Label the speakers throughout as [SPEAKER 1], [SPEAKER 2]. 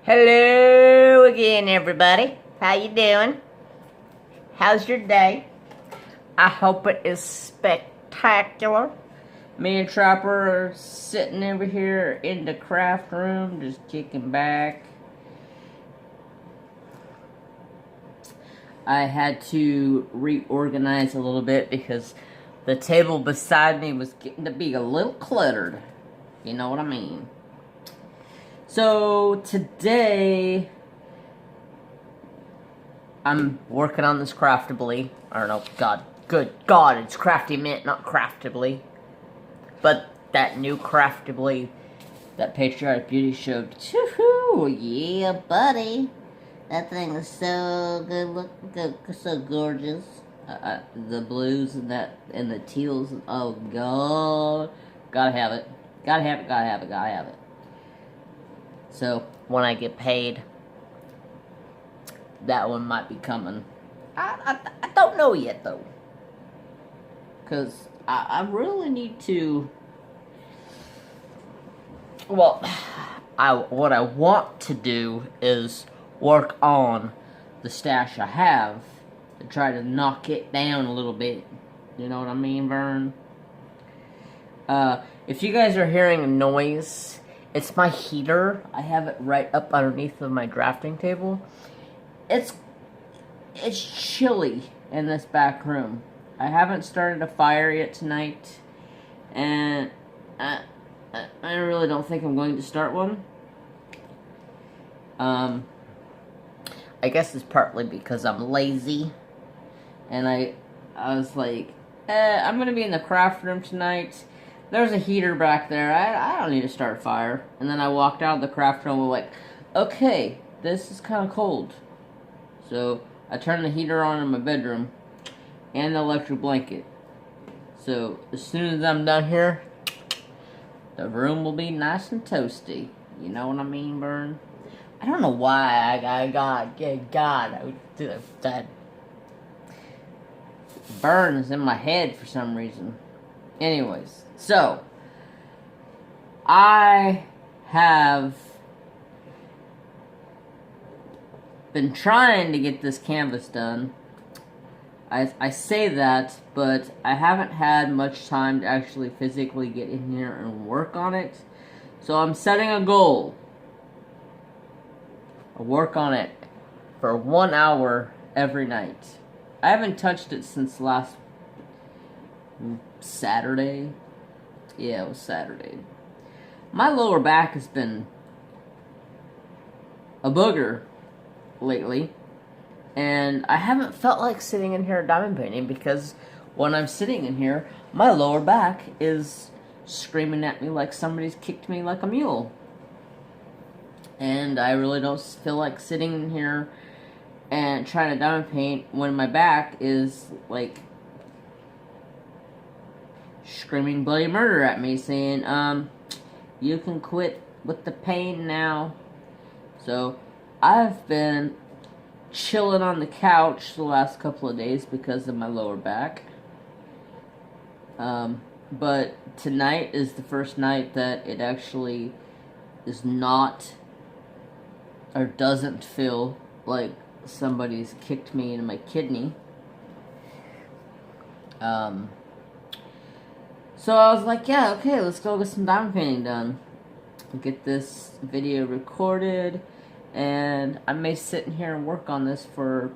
[SPEAKER 1] Hello again, everybody. How you doing? How's your day? I hope it is spectacular. Me and Trapper are sitting over here in the craft room, just kicking back. I had to reorganize a little bit because the table beside me was getting to be a little cluttered. You know what I mean? So today I'm working on this craftably. I don't know, good God, it's crafty mint, not craftably. But that new craftably that Patriotic Beauty showed. Woohoo! Yeah, buddy. That thing is so good, so gorgeous. The blues and the teals. Oh God, gotta have it. Gotta have it. Gotta have it. Gotta have it. So when I get paid, that one might be coming. I don't know yet though, cause I really need to. Well, what I want to do is work on the stash I have to try to knock it down a little bit. You know what I mean, Vern? If you guys are hearing a noise, it's my heater. I have it right up underneath of my drafting table. It's chilly in this back room. I haven't started a fire yet tonight, and I really don't think I'm going to start one. I guess it's partly because I'm lazy, and I was like, I'm gonna be in the craft room tonight. There's a heater back there. I don't need to start a fire. And then I walked out of the craft room and like, okay, this is kind of cold. So I turned the heater on in my bedroom and the electric blanket. So as soon as I'm done here, the room will be nice and toasty. You know what I mean, Vern? I don't know why that burn is in my head for some reason. Anyways, so I have been trying to get this canvas done. I say that, but I haven't had much time to actually physically get in here and work on it. So I'm setting a goal. I'll work on it for 1 hour every night. I haven't touched it since last Saturday. Yeah, it was Saturday. My lower back has been a booger lately, and I haven't felt like sitting in here diamond painting because when I'm sitting in here, my lower back is screaming at me like somebody's kicked me like a mule. And I really don't feel like sitting in here and trying to diamond paint when my back is like screaming bloody murder at me, saying, you can quit with the pain now. So I've been chilling on the couch the last couple of days because of my lower back. But tonight is the first night that it actually is not or doesn't feel like somebody's kicked me in my kidney. So I was like, yeah, okay, let's go get some diamond painting done. Get this video recorded, and I may sit in here and work on this for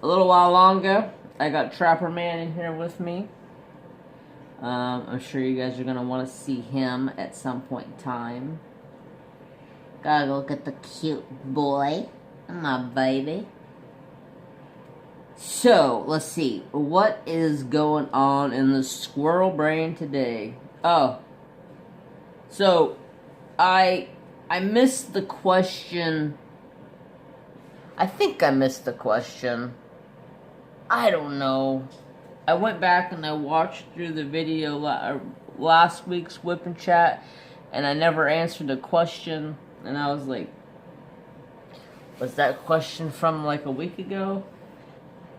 [SPEAKER 1] a little while longer. I got Trapper Man in here with me. I'm sure you guys are going to want to see him at some point in time. Gotta look at the cute boy, my baby. So, let's see. What is going on in the squirrel brain today? Oh. So, I missed the question. I think I missed the question. I don't know. I went back and I watched through the video last week's Wip N Chat, and I never answered the question. And I was like, was that question from like a week ago?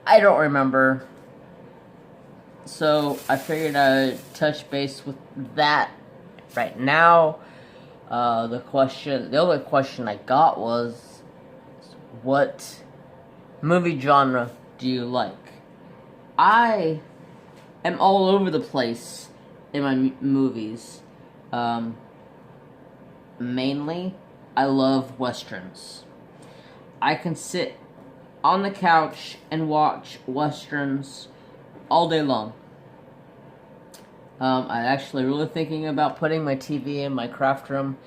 [SPEAKER 1] I don't remember. So I figured I'd touch base with that right now. The only question I got was, what movie genre do you like? I am all over the place in my movies. Mainly, I love westerns. I can sit on the couch and watch westerns all day long. I'm actually really thinking about putting my TV in my craft room,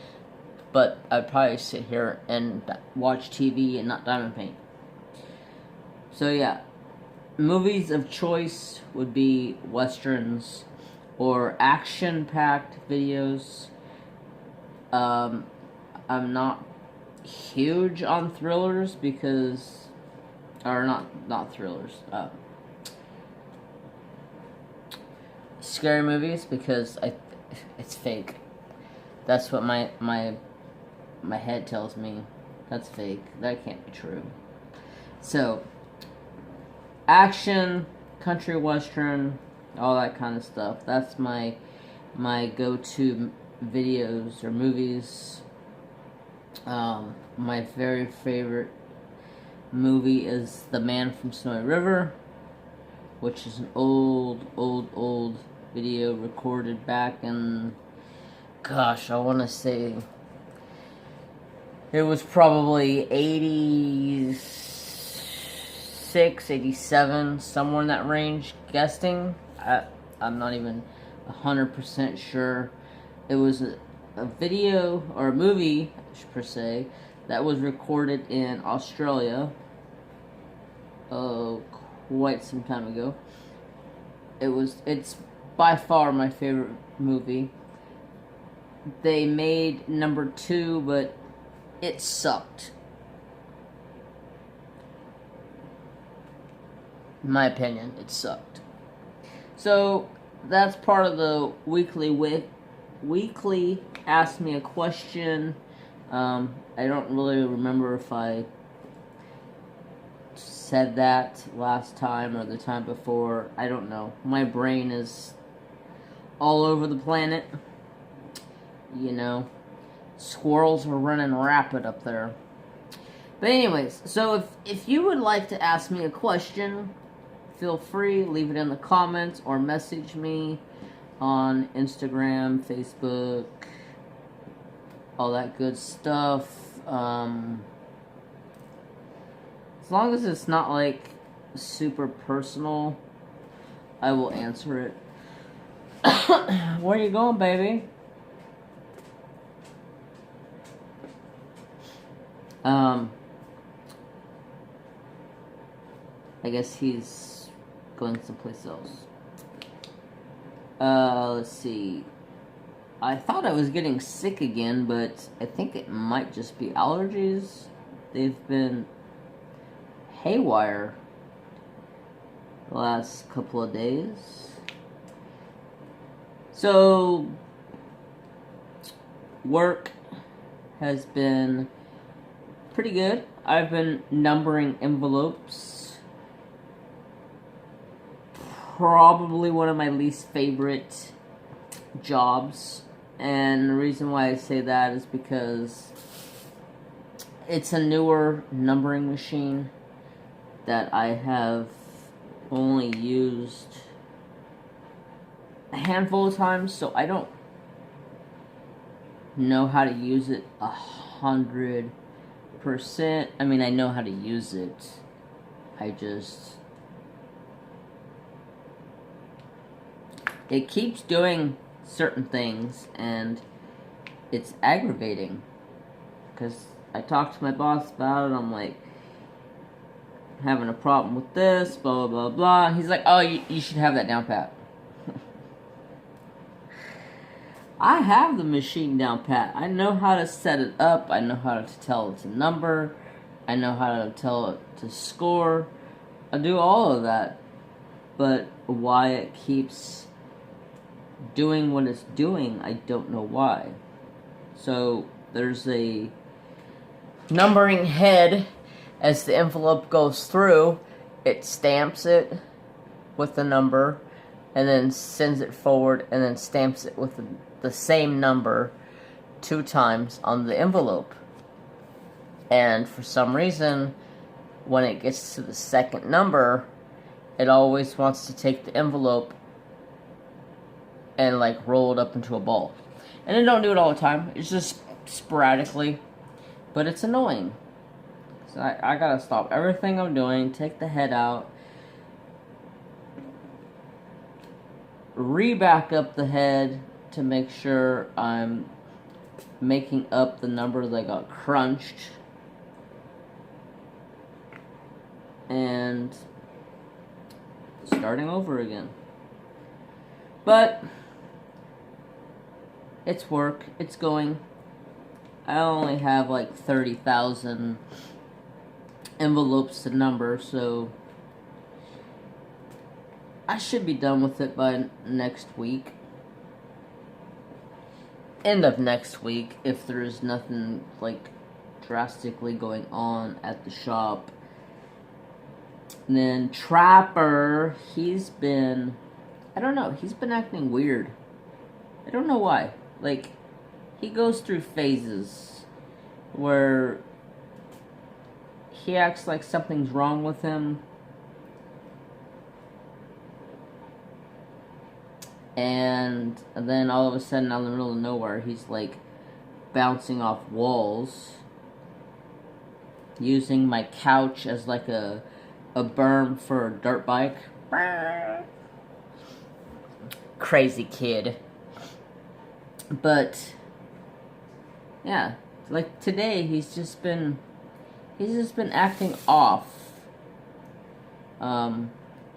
[SPEAKER 1] but I'd probably sit here and watch TV and not diamond paint. So yeah, movies of choice would be westerns or action-packed videos. I'm not huge on thrillers because, or not thrillers. Scary movies because it's fake. That's what my head tells me. That's fake. That can't be true. So, action, country western, all that kind of stuff. That's my go-to videos or movies. My very favorite movie is The Man from Snowy River, which is an old video recorded back in, gosh, I want to say it was probably 86, 87, somewhere in that range, guessing. I'm not even 100% sure. It was a video, or a movie, per se, that was recorded in Australia, quite some time ago. It's by far my favorite movie. They made number 2, but it sucked. In my opinion, it sucked. So, that's part of the weekly Ask Me a Question. I don't really remember if I said that last time or the time before. I don't know. My brain is all over the planet. You know, squirrels are running rapid up there. But anyways, so if you would like to ask me a question, feel free, leave it in the comments or message me on Instagram, Facebook, all that good stuff. As long as it's not like super personal, I will answer it. Where you going, baby? I guess he's going someplace else. Let's see. I thought I was getting sick again, but I think it might just be allergies. They've been haywire the last couple of days. So, work has been pretty good. I've been numbering envelopes. Probably one of my least favorite jobs. And the reason why I say that is because it's a newer numbering machine that I have only used a handful of times, so I don't know how to use it 100%. I mean, I know how to use it. It keeps doing certain things, and it's aggravating. Because I talked to my boss about it, I'm like, having a problem with this, blah, blah, blah, blah. He's like, oh, you should have that down pat. I have the machine down pat. I know how to set it up. I know how to tell it a number. I know how to tell it to score. I do all of that. But why it keeps doing what it's doing, I don't know why. So, there's a numbering head. As the envelope goes through, it stamps it with the number, and then sends it forward, and then stamps it with the same number 2 times on the envelope. And for some reason, when it gets to the second number, it always wants to take the envelope and like roll it up into a ball. And it don't do it all the time. It's just sporadically. But it's annoying. So I gotta stop everything I'm doing, take the head out, re-back up the head to make sure I'm making up the number that got crunched. And starting over again. But it's work, it's going. I only have like 30,000 envelopes to number, so I should be done with it by next week. End of next week, if there's nothing like drastically going on at the shop. And then Trapper, he's been, I don't know, he's been acting weird. I don't know why. Like, he goes through phases where he acts like something's wrong with him. And then all of a sudden, out in the middle of nowhere, he's like bouncing off walls, using my couch as like a berm for a dirt bike. Crazy kid. But yeah, like today he's just been acting off.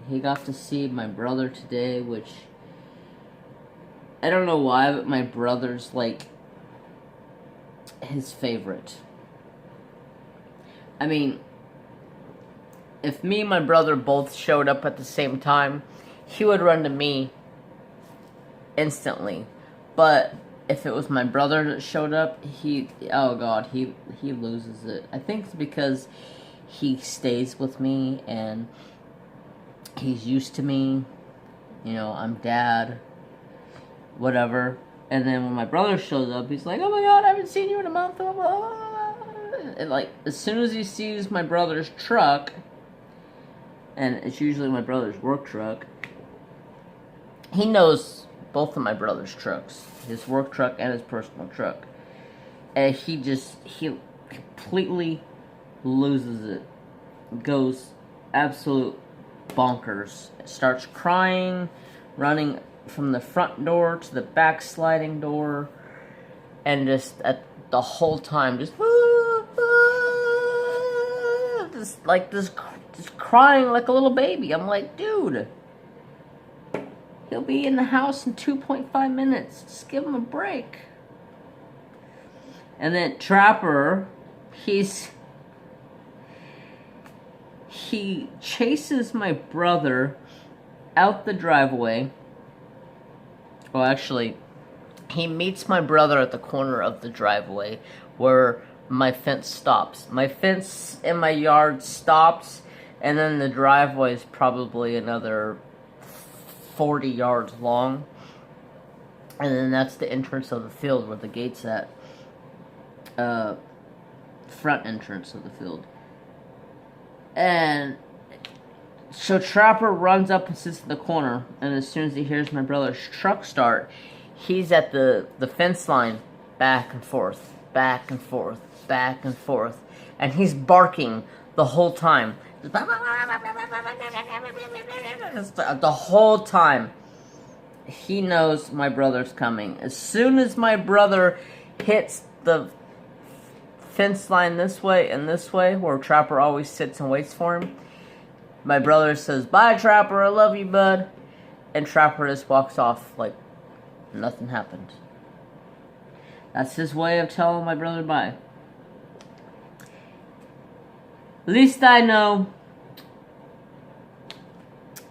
[SPEAKER 1] He got to see my brother today, which I don't know why, but my brother's like his favorite. I mean, if me and my brother both showed up at the same time, he would run to me instantly. But if it was my brother that showed up, oh god, he loses it. I think it's because he stays with me and he's used to me. You know, I'm dad, whatever. And then when my brother shows up, he's like, oh my god, I haven't seen you in a month. And like, as soon as he sees my brother's truck, and it's usually my brother's work truck, he knows both of my brother's trucks, his work truck and his personal truck. And he completely loses it. Goes absolute bonkers. Starts crying, running from the front door to the back sliding door, and just at the whole time just crying like a little baby. I'm like, dude, he'll be in the house in 2.5 minutes. Just give him a break. And then Trapper, he chases my brother out the driveway. Well, actually, he meets my brother at the corner of the driveway where my fence stops. My fence in my yard stops, and then the driveway is probably another 40 yards long. And then that's the entrance of the field where the gate's at. Front entrance of the field. And so Trapper runs up and sits in the corner, and as soon as he hears my brother's truck start, he's at the fence line, back and forth, back and forth, back and forth, and he's barking the whole time. The whole time. He knows my brother's coming. As soon as my brother hits the fence line this way and this way, where Trapper always sits and waits for him, my brother says, bye Trapper, I love you, bud. And Trapper just walks off like nothing happened. That's his way of telling my brother bye. At least I know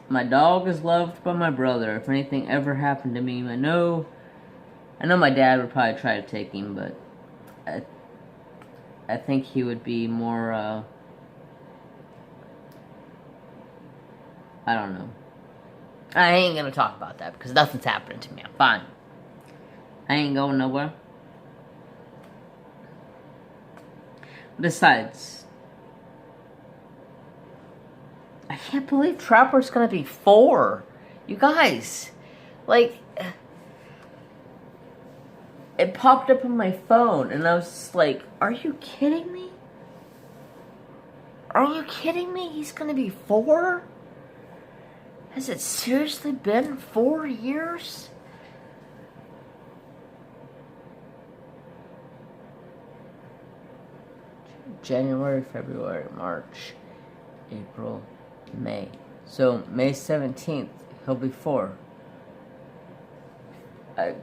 [SPEAKER 1] my dog is loved by my brother. If anything ever happened to me, I know my dad would probably try to take him, but I think he would be more, I don't know. I ain't gonna talk about that because nothing's happening to me. I'm fine. I ain't going nowhere. Besides, I can't believe Trapper's gonna be 4. You guys, like, it popped up on my phone, and I was just like, are you kidding me? Are you kidding me? He's gonna be 4? Has it seriously been 4 years? January, February, March, April, May. So, May 17th, he'll be 4. I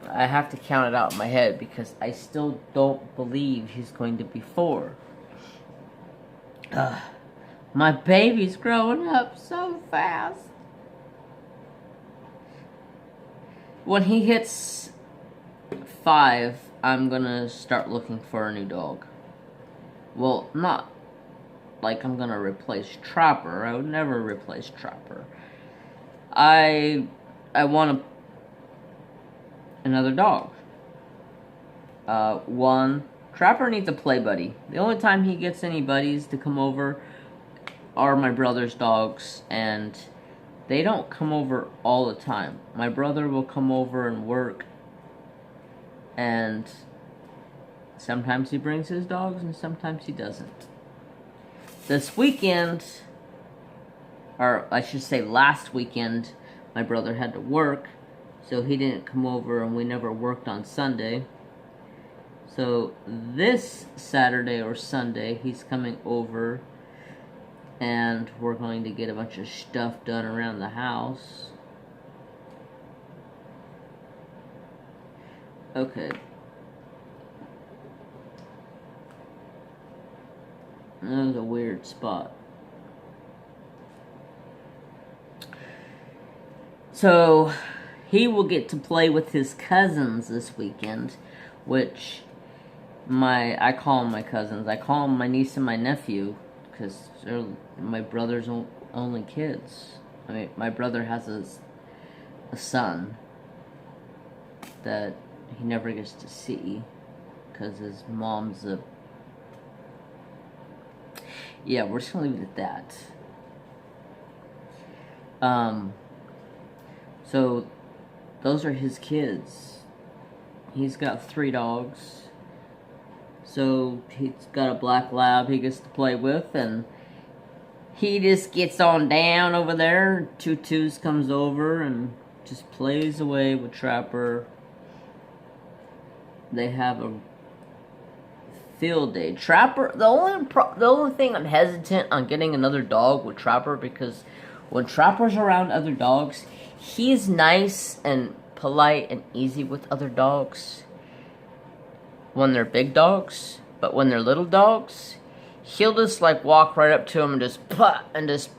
[SPEAKER 1] have to count it out in my head because I still don't believe he's going to be 4. My baby's growing up so fast. When he hits 5, I'm gonna start looking for a new dog. Well, not like I'm gonna replace Trapper. I would never replace Trapper. I want another dog. Trapper needs a play buddy. The only time he gets any buddies to come over are my brother's dogs, and they don't come over all the time. My brother will come over and work, and sometimes he brings his dogs, and sometimes he doesn't. This weekend, or I should say last weekend, my brother had to work, so he didn't come over, and we never worked on Sunday. So this Saturday or Sunday, he's coming over, and we're going to get a bunch of stuff done around the house. Okay. That was a weird spot. So, he will get to play with his cousins this weekend, which I call them my cousins. I call them my niece and my nephew, because they're my brother's only kids. I mean, my brother has a son that he never gets to see, because his mom's a... Yeah, we're just gonna leave it at that. So, those are his kids. He's got 3 dogs. So, he's got a black lab he gets to play with, and he just gets on down over there. Tutus comes over and just plays away with Trapper. They have a field day. Trapper, the only thing I'm hesitant on getting another dog with Trapper, because when Trapper's around other dogs, he's nice and polite and easy with other dogs when they're big dogs, but when they're little dogs, he'll just like walk right up to him and just just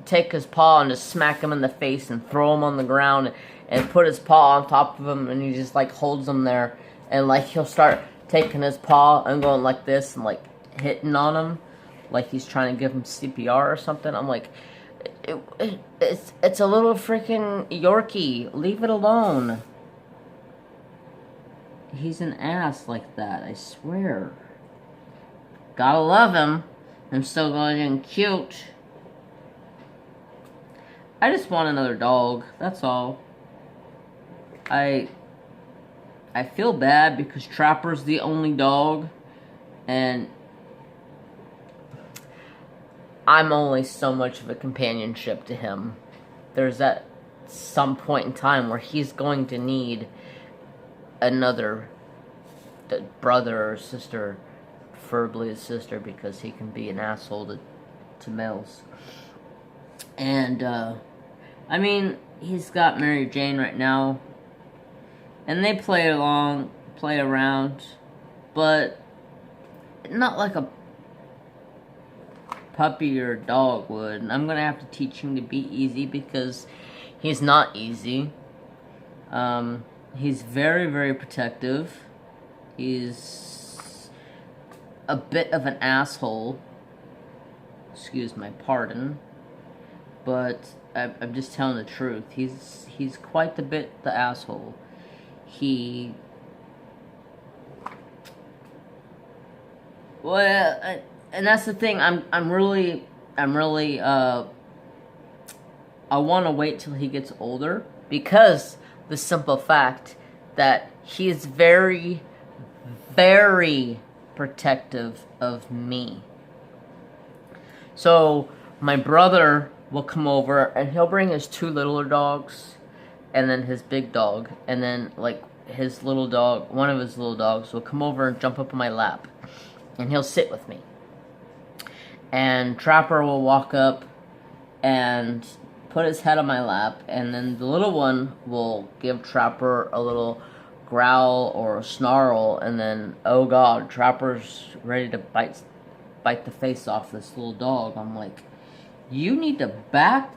[SPEAKER 1] take his paw and just smack him in the face and throw him on the ground and put his paw on top of him, and he just like holds him there, and like he'll start taking his paw and going like this and like hitting on him like he's trying to give him CPR or something. I'm like, it's a little freaking Yorkie. Leave it alone. He's an ass like that, I swear. Gotta love him. I'm still going in cute. I just want another dog, that's all. I feel bad because Trapper's the only dog, and I'm only so much of a companionship to him. There's at some point in time where he's going to need another brother or sister, preferably a sister, because he can be an asshole to males. And, I mean, he's got Mary Jane right now, and they play around, but not like a puppy or dog would. And I'm gonna have to teach him to be easy, because he's not easy. He's very, very protective. He's a bit of an asshole. Excuse my pardon. But I'm just telling the truth. He's quite a bit the asshole. He Well, and that's the thing. I'm really, I want to wait till he gets older because the simple fact that he is very, very protective of me. So my brother will come over and he'll bring his two littler dogs and then his big dog, and then like his little dog, one of his little dogs will come over and jump up on my lap and he'll sit with me. And Trapper will walk up and put his head on my lap, and then the little one will give Trapper a little growl or a snarl, and then, oh god, Trapper's ready to bite the face off this little dog. I'm like, you need to back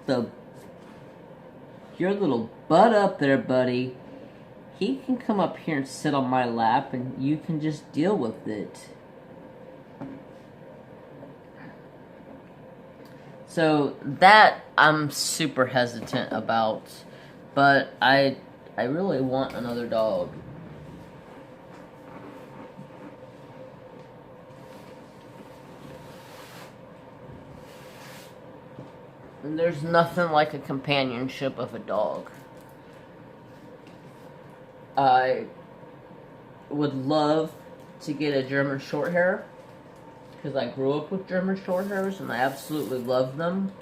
[SPEAKER 1] your little butt up there, buddy. He can come up here and sit on my lap, and you can just deal with it. So that I'm super hesitant about, but I really want another dog. And there's nothing like a companionship of a dog. I would love to get a German Shorthair, because I grew up with German Shorthairs and I absolutely love them.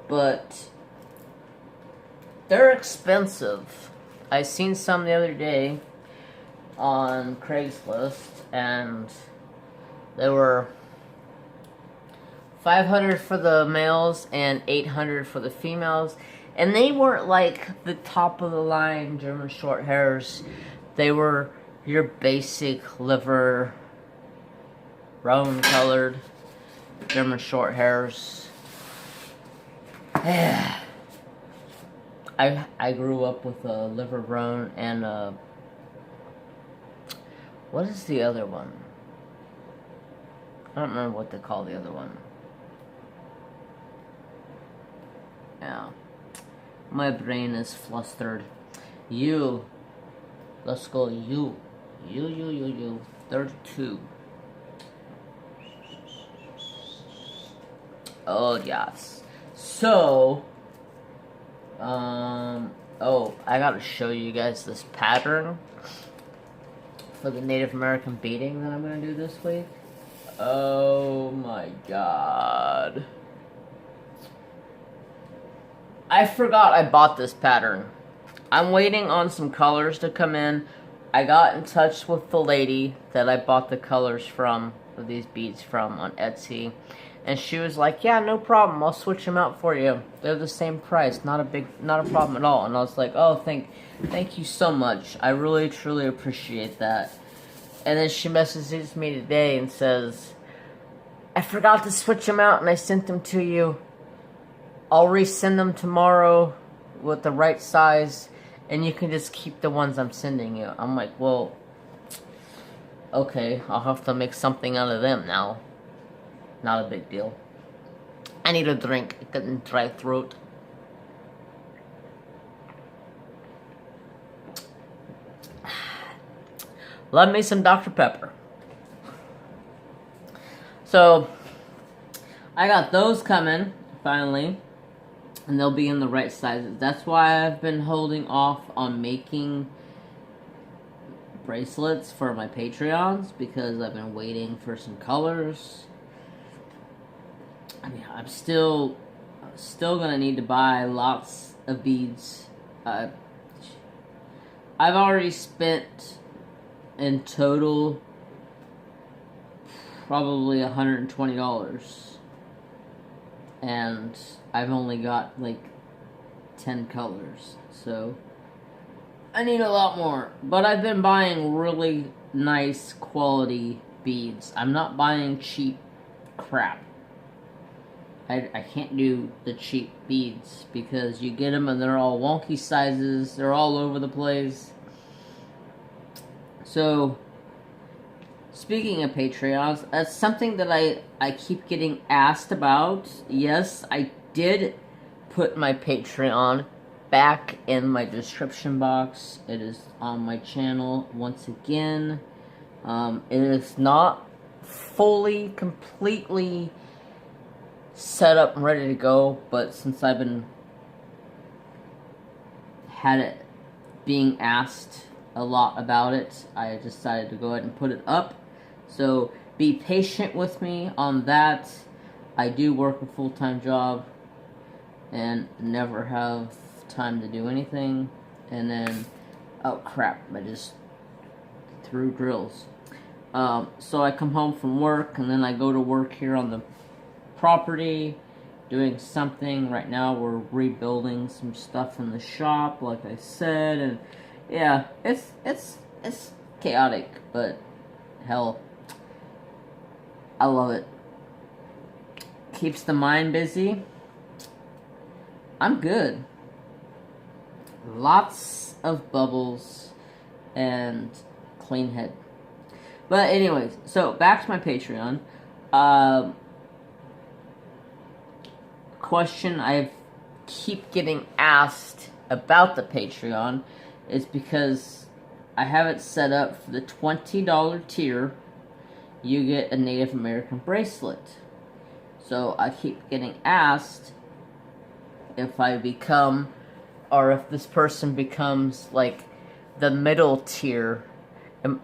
[SPEAKER 1] But they're expensive. I seen some the other day on Craigslist, and they were $500 for the males and $800 for the females. And they weren't like the top of the line German Shorthairs. They were your basic liver roan colored German Shorthairs. I grew up with a liver roan and what is the other one? I don't remember what they call the other one. Yeah. My brain is flustered. Let's go you. 32. Oh, yes. So, I gotta show you guys this pattern for the Native American beading that I'm gonna do this week. Oh my god. I forgot I bought this pattern. I'm waiting on some colors to come in. I got in touch with the lady that I bought the colors from, of these beads from, on Etsy. And she was like, yeah, no problem, I'll switch them out for you. They're the same price, not a problem at all. And I was like, oh, thank you so much. I really, truly appreciate that. And then she messages me today and says, I forgot to switch them out and I sent them to you. I'll resend them tomorrow with the right size, and you can just keep the ones I'm sending you. I'm like, well, okay, I'll have to make something out of them now. Not a big deal. I need a drink. It's getting dry throat. Love me some Dr. Pepper. So, I got those coming, finally. And they'll be in the right sizes. That's why I've been holding off on making bracelets for my Patreons, because I've been waiting for some colors. I mean, I'm still gonna need to buy lots of beads. I've already spent in total probably $120. And I've only got like 10 colors, so I need a lot more. But I've been buying really nice quality beads. I'm not buying cheap crap. I can't do the cheap beads because you get them and they're all wonky sizes. They're all over the place. So, speaking of Patreons, that's something that I keep getting asked about. Yes, I did put my Patreon back in my description box. It is on my channel once again. It is not fully, completely set up and ready to go, but since I've been had it being asked a lot about it, I decided to go ahead and put it up. So be patient with me on that. I do work a full-time job and never have time to do anything. And then, oh crap, I just threw drills. So I come home from work and then I go to work here on the property doing something. Right now we're rebuilding some stuff in the shop, like I said, and yeah, it's chaotic, but hell, I love it. Keeps the mind busy. I'm good. Lots of bubbles and clean head. But anyways, so back to my Patreon. Question I keep getting asked about the Patreon is because I have it set up for the $20 tier. You get a Native American bracelet. So I keep getting asked if I become, or if this person becomes like the middle tier,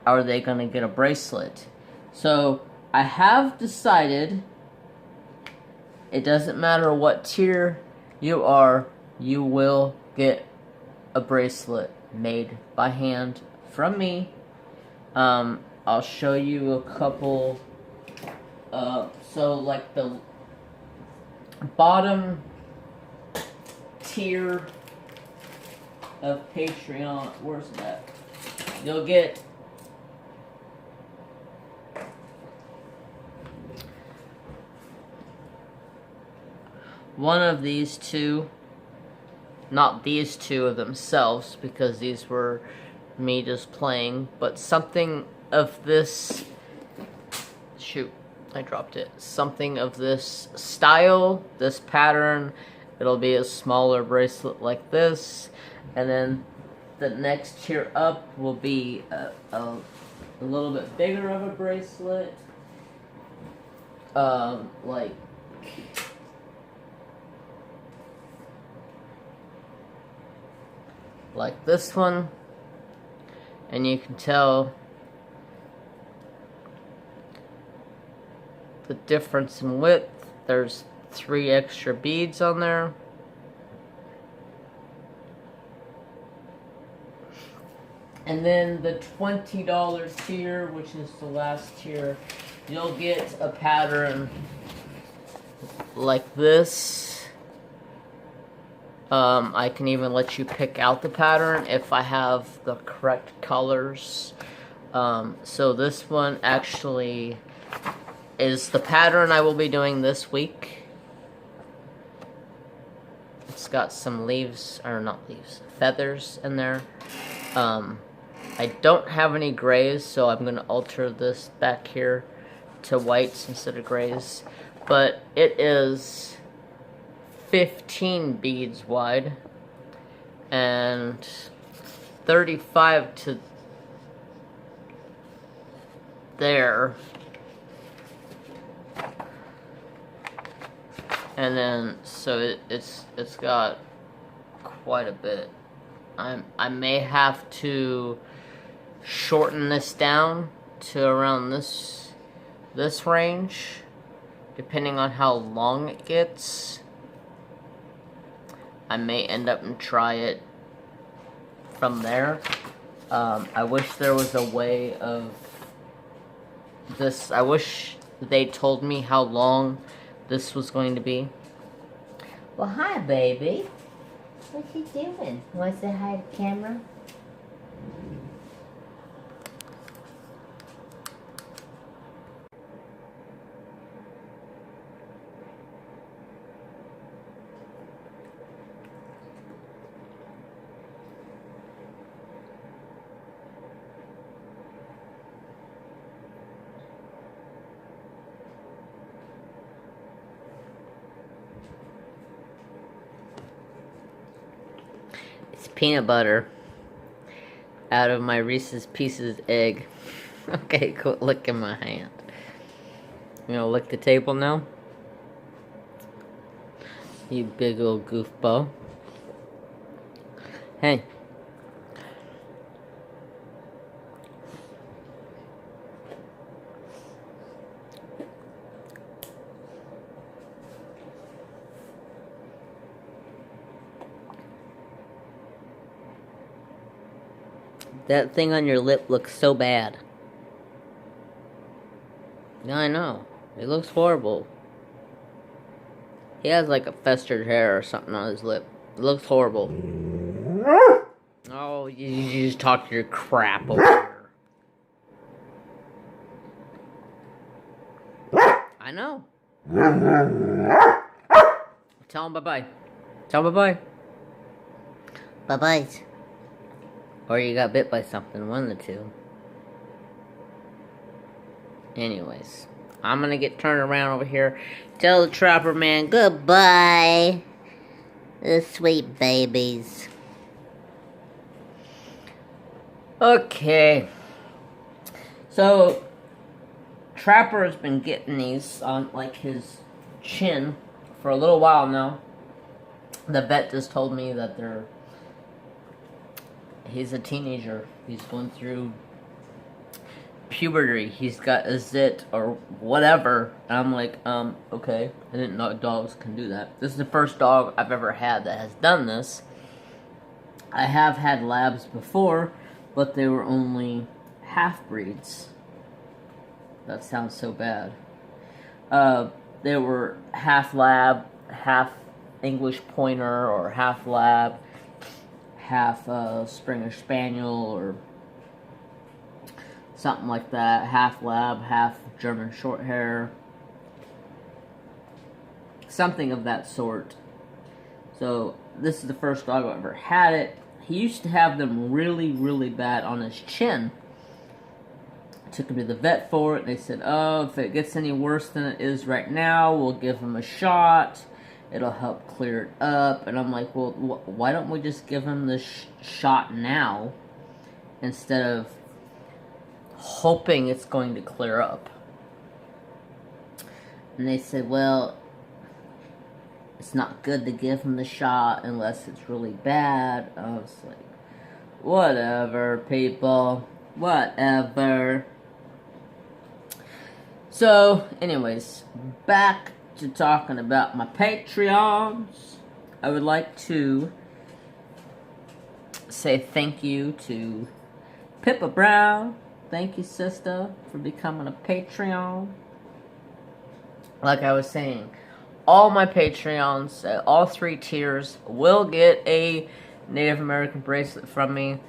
[SPEAKER 1] are they going to get a bracelet? So I have decided it doesn't matter what tier you are, you will get a bracelet made by hand from me. I'll show you a couple. So like the bottom tier of Patreon, where's that? You'll get one of these two, not these two of themselves, because these were me just playing, but something of this, shoot, I dropped it, something of this style, this pattern. It'll be a smaller bracelet like this, and then the next tier up will be a little bit bigger of a bracelet, like this one, and you can tell the difference in width. There's 3 extra beads on there. And then the $20 tier, which is the last tier, you'll get a pattern like this. I can even let you pick out the pattern if I have the correct colors. So this one actually is the pattern I will be doing this week. It's got some leaves, or not leaves, feathers in there. I don't have any grays, so I'm going to alter this back here to whites instead of grays. But it is 15 beads wide and 35 to there, and then so it's got quite a bit. I may have to shorten this down to around this range, depending on how long it gets. I may end up and try it from there. I wish there was a way of this. I wish they told me how long this was going to be. Well, hi, baby. What you doing? Want to say hi to the camera? It's peanut butter out of my Reese's Pieces egg. Okay, cool. Look in my hand. You gonna lick the table now? You big old goofball. Hey. That thing on your lip looks so bad. Yeah, I know. It looks horrible. He has like a festered hair or something on his lip. It looks horrible. Oh, you just talk your crap over here. I know. Tell him bye-bye. Tell him bye-bye. Bye-bye. Or you got bit by something, one of the two. Anyways, I'm gonna get turned around over here. Tell the trapper man goodbye. The sweet babies. Okay. So, Trapper has been getting these on, like, his chin for a little while now. The vet just told me that he's a teenager. He's going through puberty. He's got a zit or whatever. And I'm like, okay. I didn't know dogs can do that. This is the first dog I've ever had that has done this. I have had labs before, but they were only half-breeds. That sounds so bad. They were half lab, half English pointer, or half lab, half Springer Spaniel, or something like that. Half lab, half German Shorthair. Something of that sort. So, this is the first dog I've ever had it. He used to have them really, really bad on his chin. I took him to the vet for it. They said, oh, if it gets any worse than it is right now, we'll give him a shot. It'll help clear it up. And I'm like, well, why don't we just give him the shot now instead of hoping it's going to clear up? And they said, well, it's not good to give him the shot unless it's really bad. I was like, whatever, people. Whatever. So, anyways, back to talking about my Patreons. I would like to say thank you to Pippa Brown. Thank you, sister, for becoming a Patreon. Like I was saying, all my Patreons, all 3 tiers, will get a Native American bracelet from me.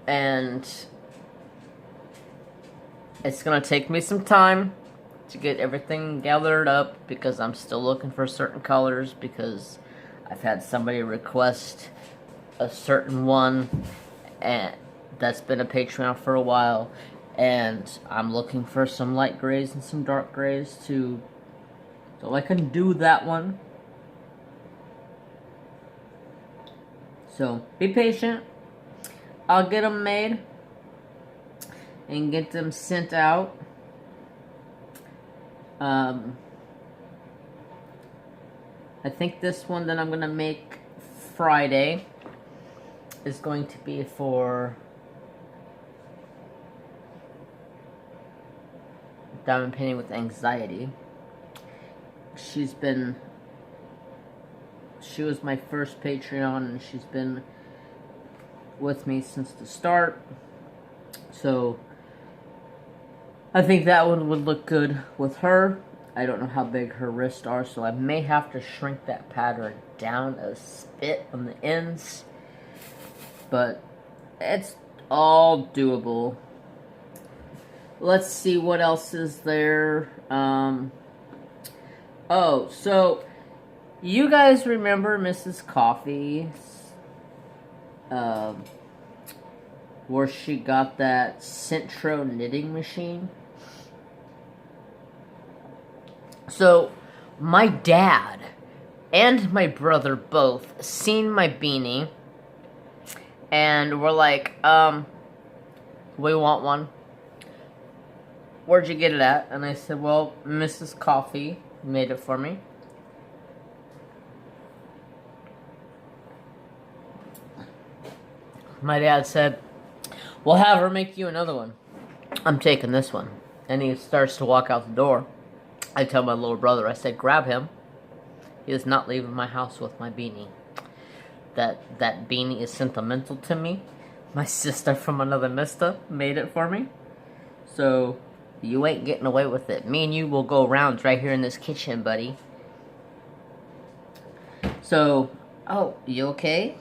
[SPEAKER 1] And it's going to take me some time to get everything gathered up because I'm still looking for certain colors because I've had somebody request a certain one and that's been a Patreon for a while. And I'm looking for some light grays and some dark grays too. So I can do that one. So be patient. I'll get them made and get them sent out. I think this one that I'm going to make Friday is going to be for Diamond Painting with Anxiety. She was my first Patreon and she's been with me since the start. So I think that one would look good with her. I don't know how big her wrists are, so I may have to shrink that pattern down a bit on the ends. But it's all doable. Let's see what else is there. Oh, so you guys remember Mrs. Coffee, where she got that Centro knitting machine? So my dad and my brother both seen my beanie and were like, we want one. where'd you get it at? And I said, well, Mrs. Coffee made it for me. My dad said, we'll have her make you another one. I'm taking this one. And he starts to walk out the door. I tell my little brother, I said, grab him. He is not leaving my house with my beanie. That beanie is sentimental to me. My sister from another mister made it for me. So, you ain't getting away with it. Me and you will go rounds right here in this kitchen, buddy. So, oh, you okay?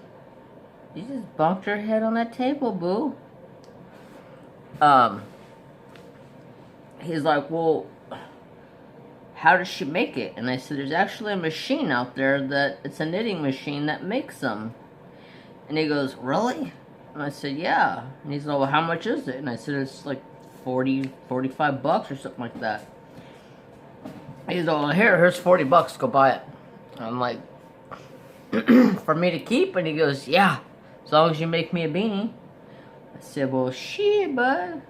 [SPEAKER 1] You just bumped your head on that table, boo. He's like, well, how does she make it? And I said, there's actually a machine out there that, it's a knitting machine that makes them. And he goes, really? And I said, yeah. And he's like, well, how much is it? And I said, it's like 40, 45 bucks or something like that. He's like, well, here's 40 bucks, go buy it. And I'm like, for me to keep? And he goes, yeah, as long as you make me a beanie. I said, well, shit, bud,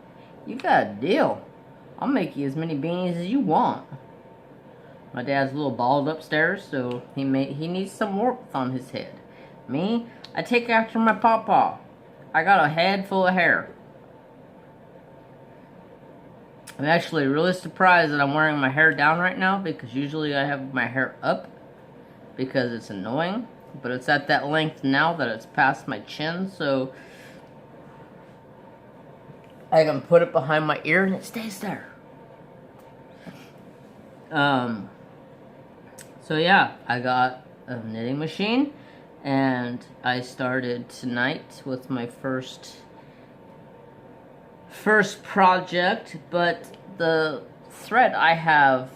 [SPEAKER 1] you got a deal. I'll make you as many beanies as you want. My dad's a little bald upstairs, so he needs some warmth on his head. Me, I take after my pawpaw. I got a head full of hair. I'm actually really surprised that I'm wearing my hair down right now, because usually I have my hair up because it's annoying. But it's at that length now that it's past my chin, so I can put it behind my ear and it stays there. So yeah, I got a knitting machine, and I started tonight with my first project, but the thread I have,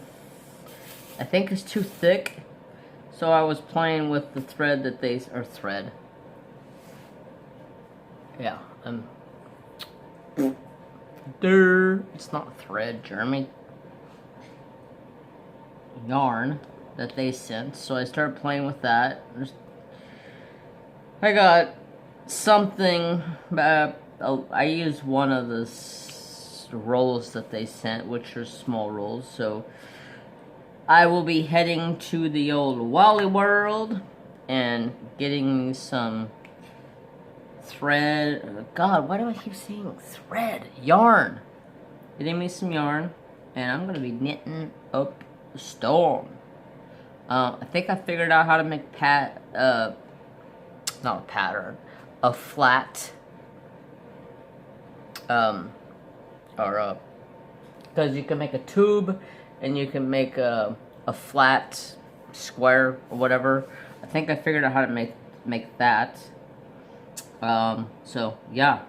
[SPEAKER 1] I think, is too thick, so I was playing with the thread that they, or thread. Yeah, it's not thread, Jeremy. Yarn that they sent, so I started playing with that. I got something, I used one of the rolls that they sent, which are small rolls, so I will be heading to the old Wally World and getting some thread. God, why do I keep saying thread? Yarn. Getting me some yarn, and I'm gonna be knitting up a storm. I think I figured out how to make not a pattern, a flat, because you can make a tube, and you can make a flat square or whatever. I think I figured out how to make that. So yeah,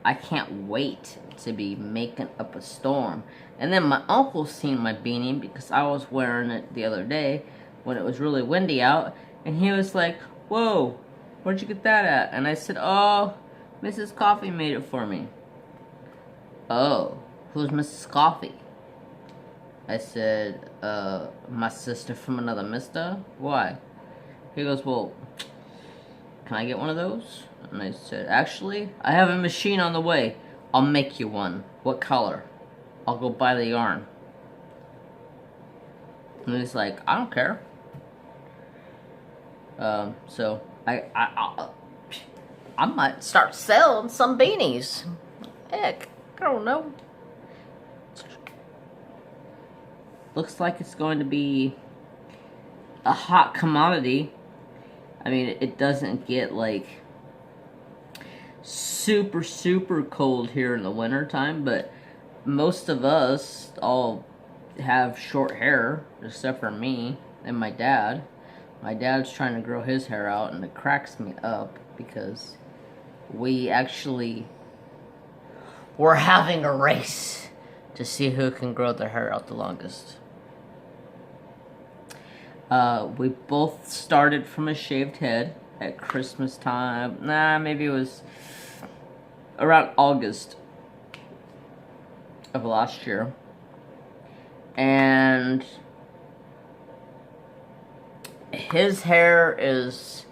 [SPEAKER 1] I can't wait to be making up a storm. And then my uncle seen my beanie because I was wearing it the other day when it was really windy out, and he was like, whoa, where'd you get that at? And I said, oh, Mrs. Coffee made it for me. Oh, who's Mrs. Coffee? I said, my sister from another mister. Why? He goes, well, can I get one of those? And I said, actually, I have a machine on the way. I'll make you one. What color? I'll go buy the yarn. And he's like, I don't care. So I might start selling some beanies. Heck, I don't know. Looks like it's going to be a hot commodity. I mean, it doesn't get like super cold here in the winter time, but most of us all have short hair, except for me and my dad. My dad's trying to grow his hair out, and it cracks me up because we're having a race to see who can grow their hair out the longest. We both started from a shaved head at Christmas time. Maybe it was around August of last year. And his hair is...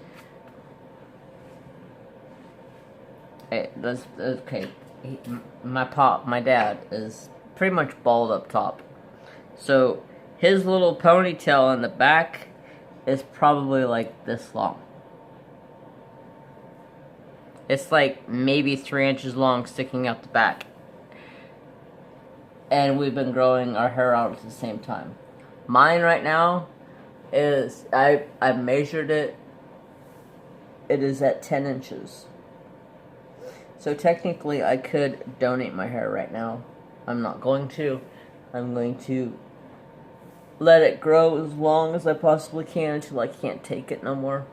[SPEAKER 1] Okay. My dad is pretty much bald up top. So his little ponytail in the back is probably like this long. It's like maybe 3 inches long sticking out the back. And we've been growing our hair out at the same time. Mine right now is, I measured it. It is at 10 inches. So technically I could donate my hair right now. I'm not going to. I'm going to let it grow as long as I possibly can until I can't take it no more.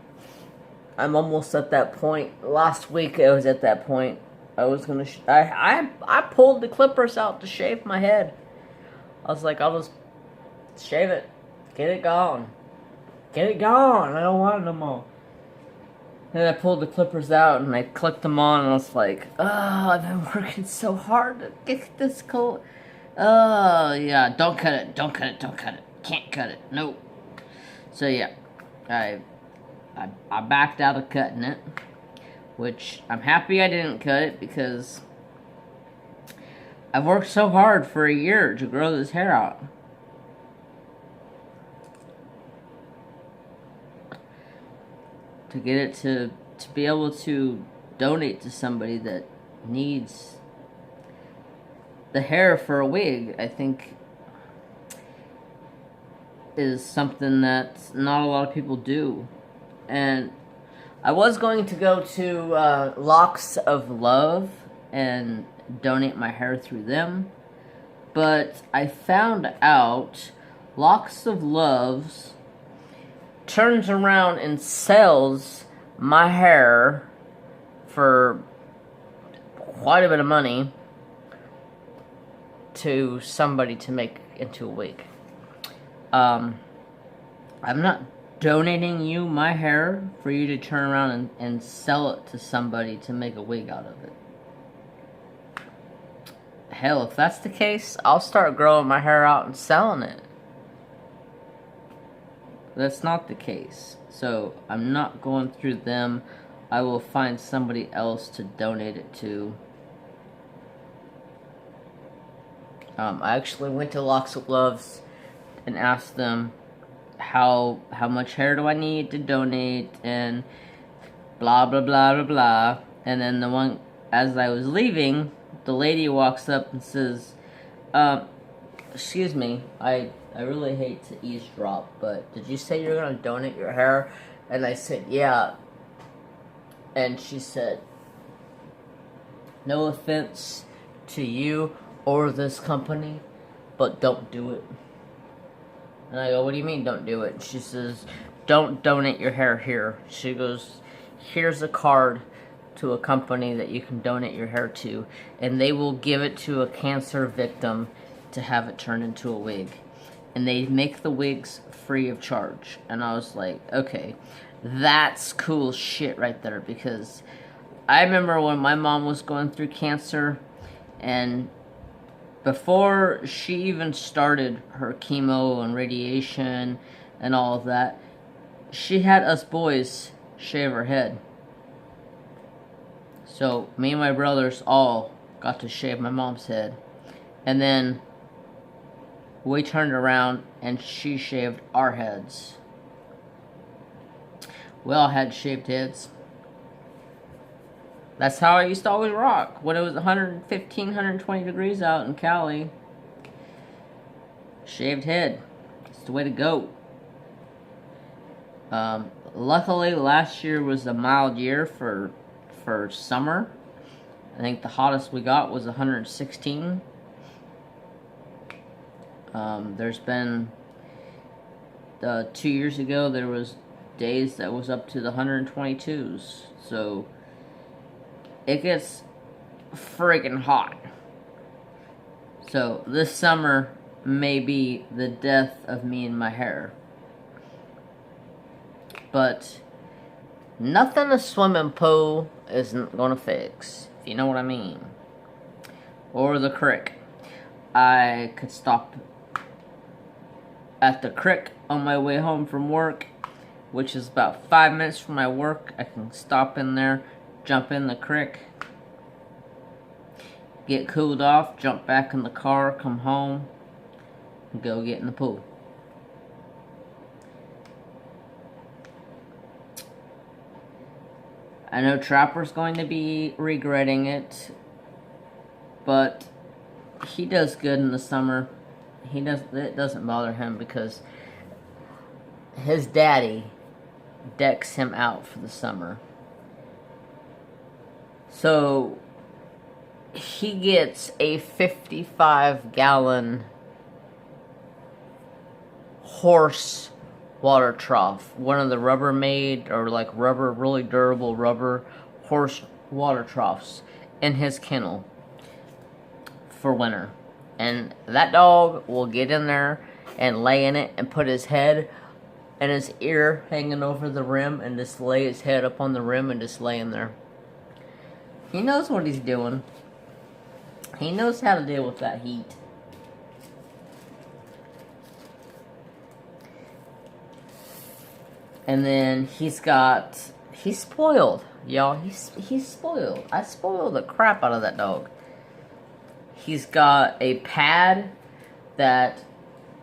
[SPEAKER 1] I'm almost at that point. Last week I was at that point. I was gonna. I pulled the clippers out to shave my head. I was like, I'll just shave it, get it gone, get it gone. I don't want it no more. And I pulled the clippers out and I clicked them on, and I was like, oh, I've been working so hard to get this cool. Oh yeah, don't cut it, don't cut it, don't cut it. Can't cut it. Nope. So yeah, I backed out of cutting it, which I'm happy I didn't cut it because I've worked so hard for a year to grow this hair out. To get it to be able to donate to somebody that needs the hair for a wig, I think is something that not a lot of people do. And I was going to go to Locks of Love and donate my hair through them, but I found out Locks of Love turns around and sells my hair for quite a bit of money to somebody to make into a wig. I'm not donating you my hair for you to turn around and sell it to somebody to make a wig out of it. Hell, if that's the case, I'll start growing my hair out and selling it. That's not the case. So I'm not going through them. I will find somebody else to donate it to. I actually went to Locks of Loves and asked them how much hair do I need to donate and blah blah blah blah blah. And then the one, as I was leaving, the lady walks up and says, excuse me, I really hate to eavesdrop, but did you say you're gonna donate your hair? And I said, yeah. And she said, no offense to you or this company, but don't do it. And I go, what do you mean don't do it? And she says, don't donate your hair here. She goes, here's a card to a company that you can donate your hair to, and they will give it to a cancer victim to have it turned into a wig. And they make the wigs free of charge. And I was like, okay, that's cool shit right there, because I remember when my mom was going through cancer, and before she even started her chemo and radiation and all of that, she had us boys shave her head. So me and my brothers all got to shave my mom's head. And then we turned around and she shaved our heads. We all had shaved heads. That's how I used to always rock. When it was 115, 120 degrees out in Cali. Shaved head. It's the way to go. Luckily, last year was a mild year for summer. I think the hottest we got was 116. There's been 2 years ago, there was days that was up to the 122s. So it gets friggin' hot. So this summer may be the death of me and my hair. But nothing a swimming pool isn't gonna fix, if you know what I mean. Or the creek. I could stop at the creek on my way home from work, which is about 5 minutes from my work. I can stop in there, jump in the creek, get cooled off, jump back in the car, come home, and go get in the pool. I know Trapper's going to be regretting it, but he does good in the summer. It doesn't bother him because his daddy decks him out for the summer. So he gets a 55-gallon horse water trough. One of the Rubbermaid, or like rubber, really durable rubber horse water troughs in his kennel for winter. And that dog will get in there and lay in it and put his head and his ear hanging over the rim and just lay his head up on the rim and just lay in there. He knows what he's doing. He knows how to deal with that heat. And then he's spoiled, y'all. He's spoiled. I spoiled the crap out of that dog. He's got a pad that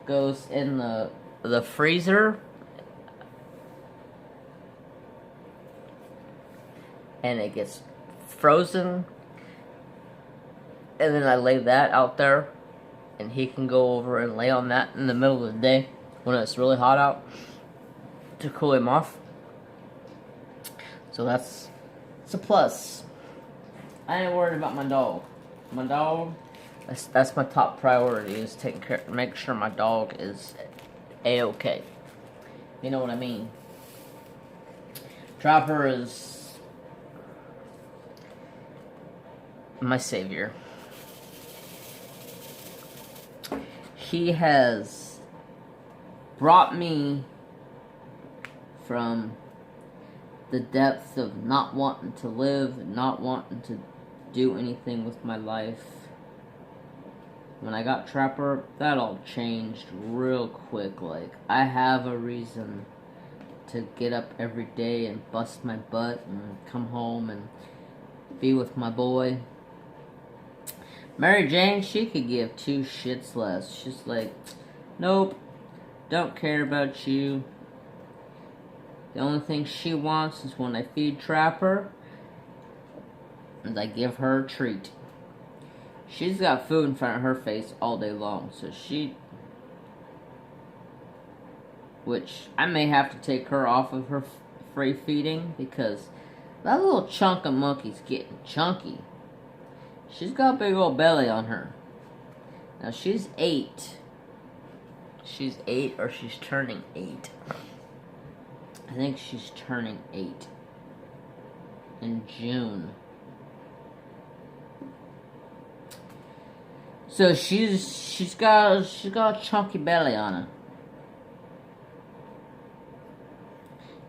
[SPEAKER 1] goes in the freezer, and it gets frozen, and then I lay that out there, and he can go over and lay on that in the middle of the day when it's really hot out to cool him off. So it's a plus. I ain't worried about my dog. My dog, that's my top priority, is make sure my dog is A-okay. You know what I mean? Trapper is my savior. He has brought me from the depths of not wanting to live, not wanting to do anything with my life. When I got Trapper, that all changed real quick. Like, I have a reason to get up every day and bust my butt and come home and be with my boy. Mary Jane, she could give two shits less. She's like, nope, don't care about you. The only thing she wants is when I feed Trapper, and I give her a treat. She's got food in front of her face all day long, so which I may have to take her off of her free feeding, because that little chunk of monkey's getting chunky. She's got a big old belly on her. Now she's 8. She's 8, or she's turning 8. I think she's turning 8 in June. So she's got a chunky belly on her.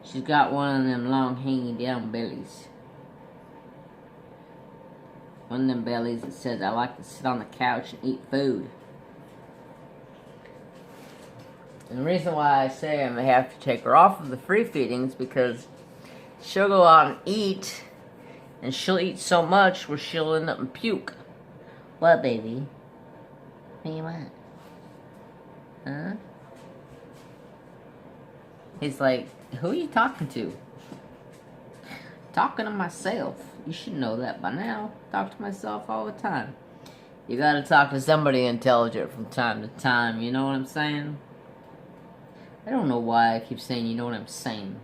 [SPEAKER 1] She's got one of them long hanging down bellies. One of them bellies that says, I like to sit on the couch and eat food. And the reason why I say I may have to take her off of the free feedings, because she'll go out and eat, and she'll eat so much where she'll end up in puke. What, baby? What do you want? Huh? He's like, who are you talking to? Talking to myself. You should know that by now. Talk to myself all the time. You gotta talk to somebody intelligent from time to time, you know what I'm saying? I don't know why I keep saying you know what I'm saying.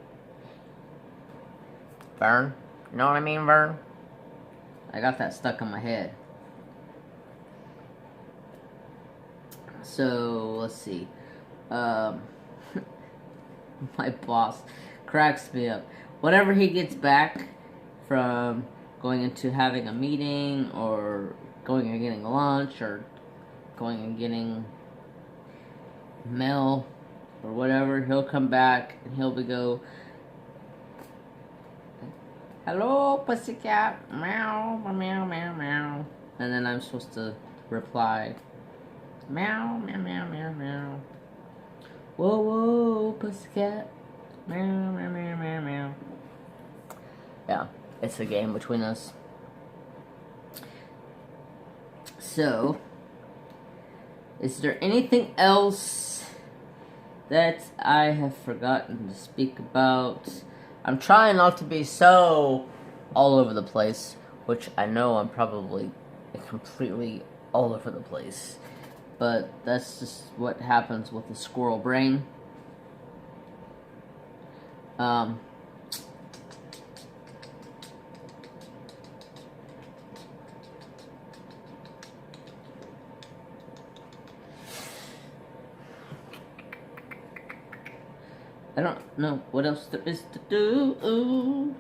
[SPEAKER 1] Vern? You know what I mean, Vern? I got that stuck in my head. So, let's see. My boss cracks me up. Whenever he gets back from going into having a meeting, or going and getting lunch, or going and getting mail, or whatever, he'll come back and he'll go, hello, pussycat, meow, meow, meow, meow. And then I'm supposed to reply, meow, meow, meow, meow, meow. Whoa, whoa, pussycat, meow, meow, meow, meow, meow. Yeah, it's a game between us. So, is there anything else that I have forgotten to speak about? I'm trying not to be so all over the place, which I know I'm probably completely all over the place. But that's just what happens with the squirrel brain. I don't know what else there is to do.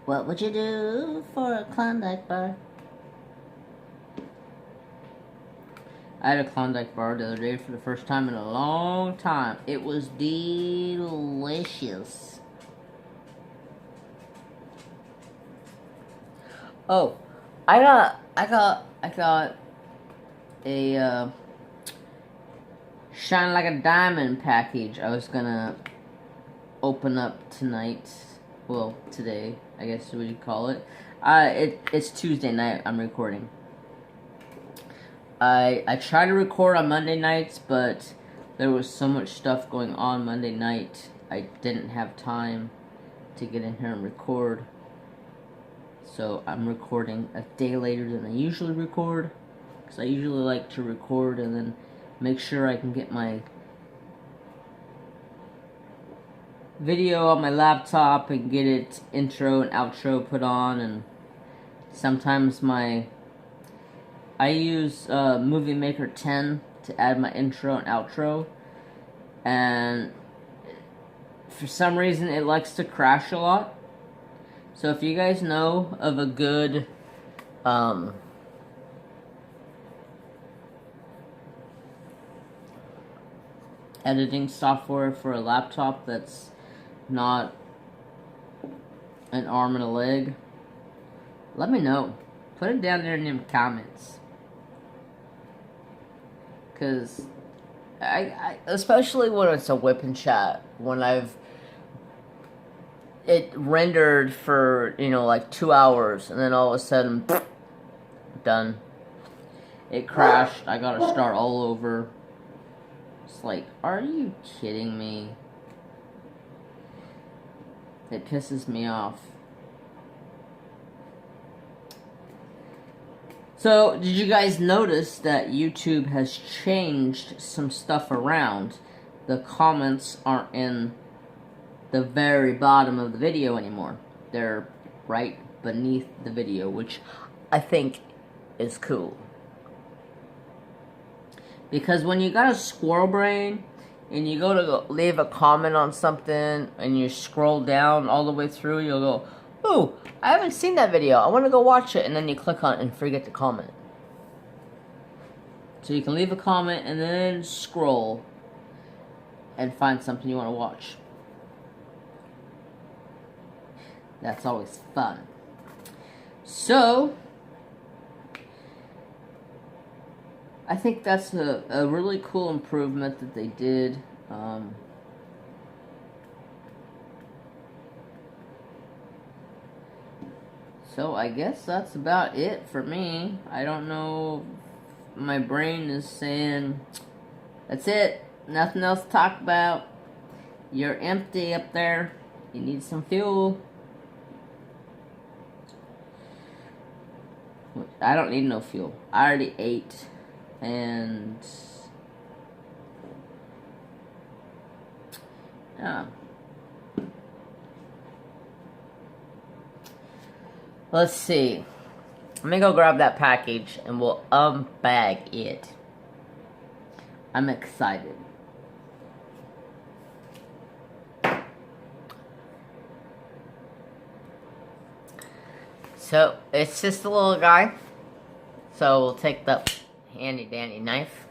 [SPEAKER 1] What would you do for a Klondike bar? I had a Klondike bar the other day for the first time in a long time. It was delicious. Oh, I got a Shine Like a Diamond package I was gonna open up tonight. Well, today, I guess what you call it. It's Tuesday night I'm recording. I try to record on Monday nights, but there was so much stuff going on Monday night, I didn't have time to get in here and record. So I'm recording a day later than I usually record, because I usually like to record and then make sure I can get my video on my laptop and get it intro and outro put on. And sometimes I use Movie Maker 10 to add my intro and outro, and for some reason it likes to crash a lot. So if you guys know of a good editing software for a laptop that's not an arm and a leg, let me know. Put it down there in the comments. Because I especially when it's a Wip N Chat, when it rendered for, like 2 hours, and then all of a sudden, done. It crashed. I gotta start all over. It's like, are you kidding me? It pisses me off. So, did you guys notice that YouTube has changed some stuff around? The comments aren't in the very bottom of the video anymore. They're right beneath the video, which I think is cool. Because when you got a squirrel brain and you go to leave a comment on something and you scroll down all the way through, you'll go, "Ooh, I haven't seen that video. I want to go watch it." And then you click on it and forget to comment. So you can leave a comment and then scroll and find something you want to watch. That's always fun. So, I think that's a really cool improvement that they did. So I guess that's about it for me. I don't know. My brain is saying, that's it. Nothing else to talk about. You're empty up there. You need some fuel. I don't need no fuel. I already ate. And yeah. Let's see. Let me go grab that package and we'll unbag it. I'm excited. So, it's just a little guy. So, we'll take the handy dandy knife.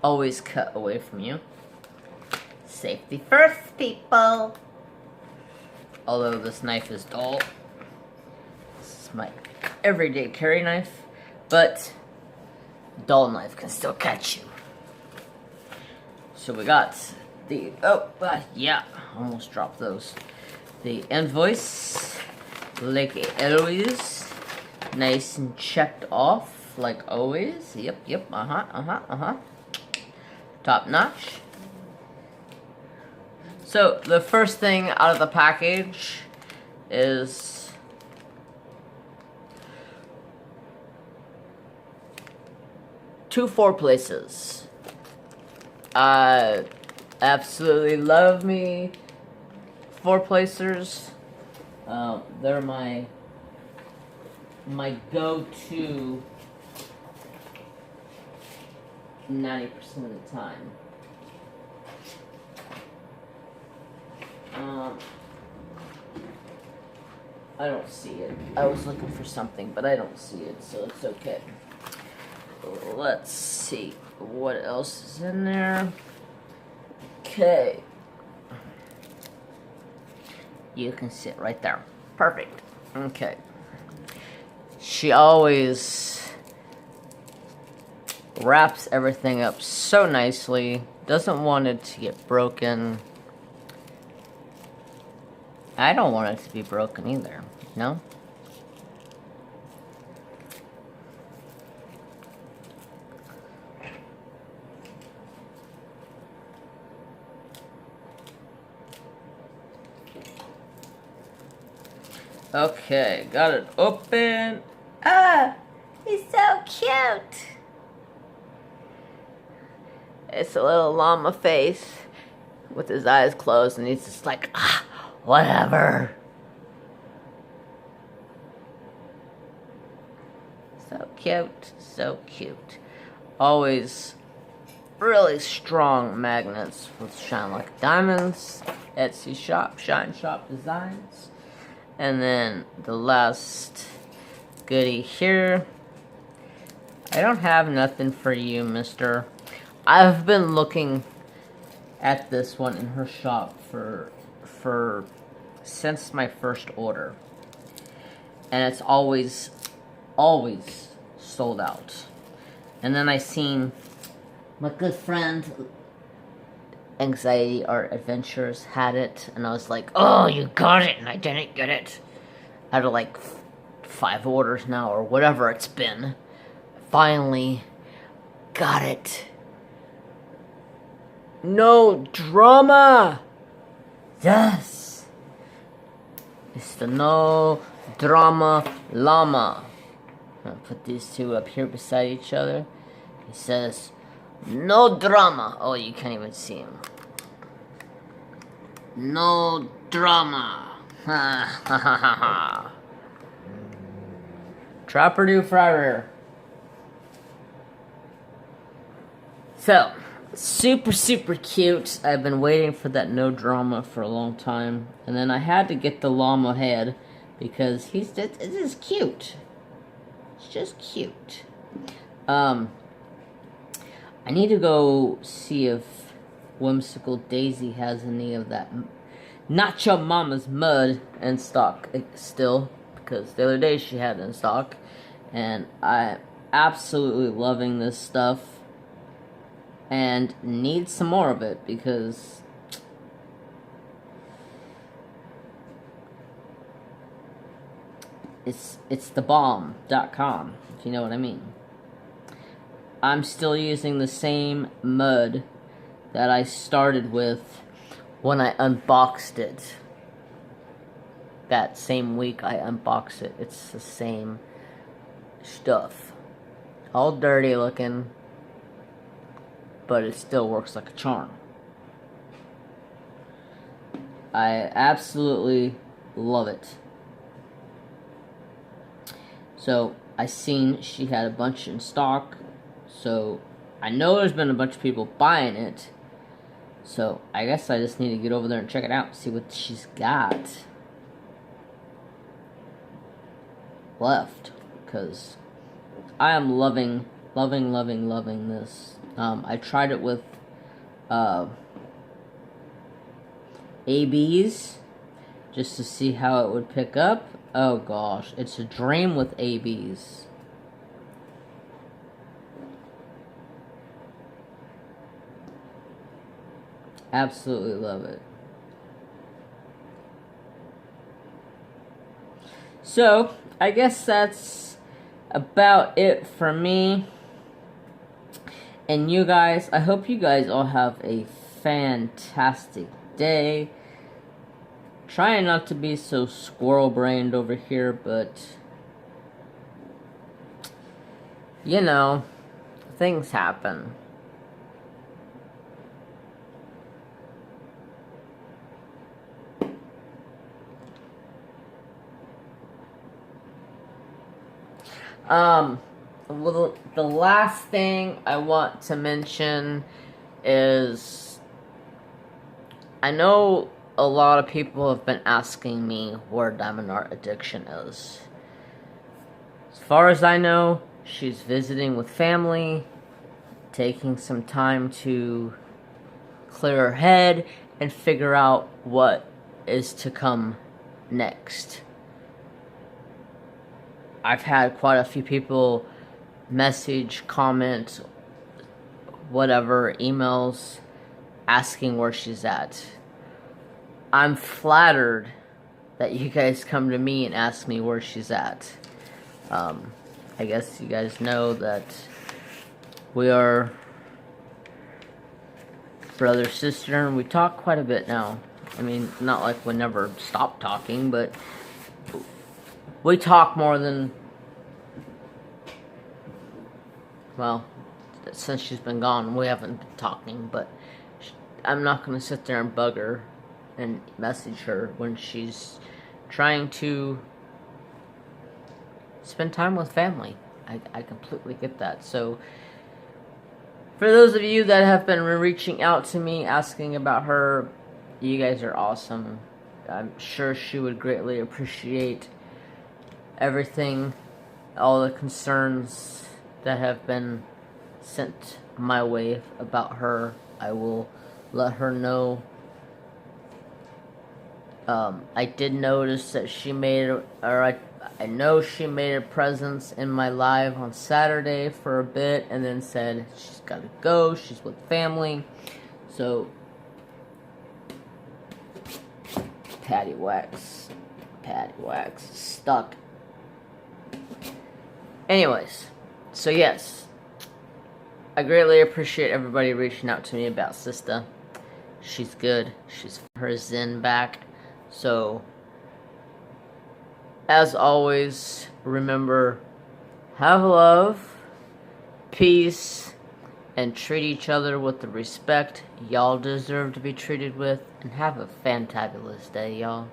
[SPEAKER 1] Always cut away from you. Safety first, people. Although this knife is dull. This is my everyday carry knife. But dull knife can still catch you. So we got the, yeah, almost dropped those. The invoice like always. Nice and checked off, like always. Yep, top notch. So, the first thing out of the package is two 4 places. I absolutely love me 4 placers. They're my go-to 90% of the time. I don't see it. I was looking for something, but I don't see it, so it's okay. Let's see what else is in there. Okay. You can sit right there. Perfect. Okay. She always wraps everything up so nicely. Doesn't want it to get broken. I don't want it to be broken either, no? Okay, got it open. Ah, he's so cute. It's a little llama face with his eyes closed, and he's just like, whatever. So cute, so cute. Always really strong magnets with shine like diamonds. Etsy shop, ShineshopDesigns. And then the last goodie here. I don't have nothing for you, mister. I've been looking at this one in her shop for since my first order. And it's always sold out. And then I seen my good friend Anxiety Art Adventures had it, and I was like, oh, you got it, and I didn't get it. Out of like 5 orders now, or whatever it's been. Finally got it. No drama! Yes! It's the no drama llama. I'm gonna put these two up here beside each other. It says, no drama. Oh, you can't even see him. No drama. Ha ha ha ha ha. Trapper do fryer. So, super cute. I've been waiting for that no drama for a long time. And then I had to get the llama head because it's just cute. It's just cute. I need to go see if Whimsical Daisy has any of that Nacho Mama's mud in stock still, because the other day she had it in stock, and I'm absolutely loving this stuff and need some more of it because it's the bomb.com, if you know what I mean. I'm still using the same mud that I started with when I unboxed it. That same week I unboxed it. It's the same stuff. All dirty looking, but it still works like a charm. I absolutely love it. So, I seen she had a bunch in stock. So, I know there's been a bunch of people buying it. So, I guess I just need to get over there and check it out and see what she's got left. Because I am loving this. I tried it with ABs just to see how it would pick up. Oh gosh, it's a dream with ABs. Absolutely love it. So, I guess that's about it for me. And you guys, I hope you guys all have a fantastic day. Trying not to be so squirrel-brained over here, but you know, things happen. Well, the last thing I want to mention is, I know a lot of people have been asking me where Diamond Art Addiction is. As far as I know, she's visiting with family, taking some time to clear her head and figure out what is to come next. I've had quite a few people message, comment, whatever, emails, asking where she's at. I'm flattered that you guys come to me and ask me where she's at. I guess you guys know that we are brother, sister, and we talk quite a bit now. I mean, not like we never stopped talking, but we talk more than, well, since she's been gone, we haven't been talking, but I'm not going to sit there and bug her and message her when she's trying to spend time with family. I completely get that. So, for those of you that have been reaching out to me asking about her, you guys are awesome. I'm sure she would greatly appreciate everything, all the concerns that have been sent my way about her. I will let her know. I did notice that she made, I know she made a presence in my live on Saturday for a bit, and then said she's got to go, she's with family. So, patty wax, stuck. Anyways, so yes, I greatly appreciate everybody reaching out to me about Sista. She's good. She's her zen back. So, as always, remember, have love, peace, and treat each other with the respect y'all deserve to be treated with. And have a fantabulous day, y'all.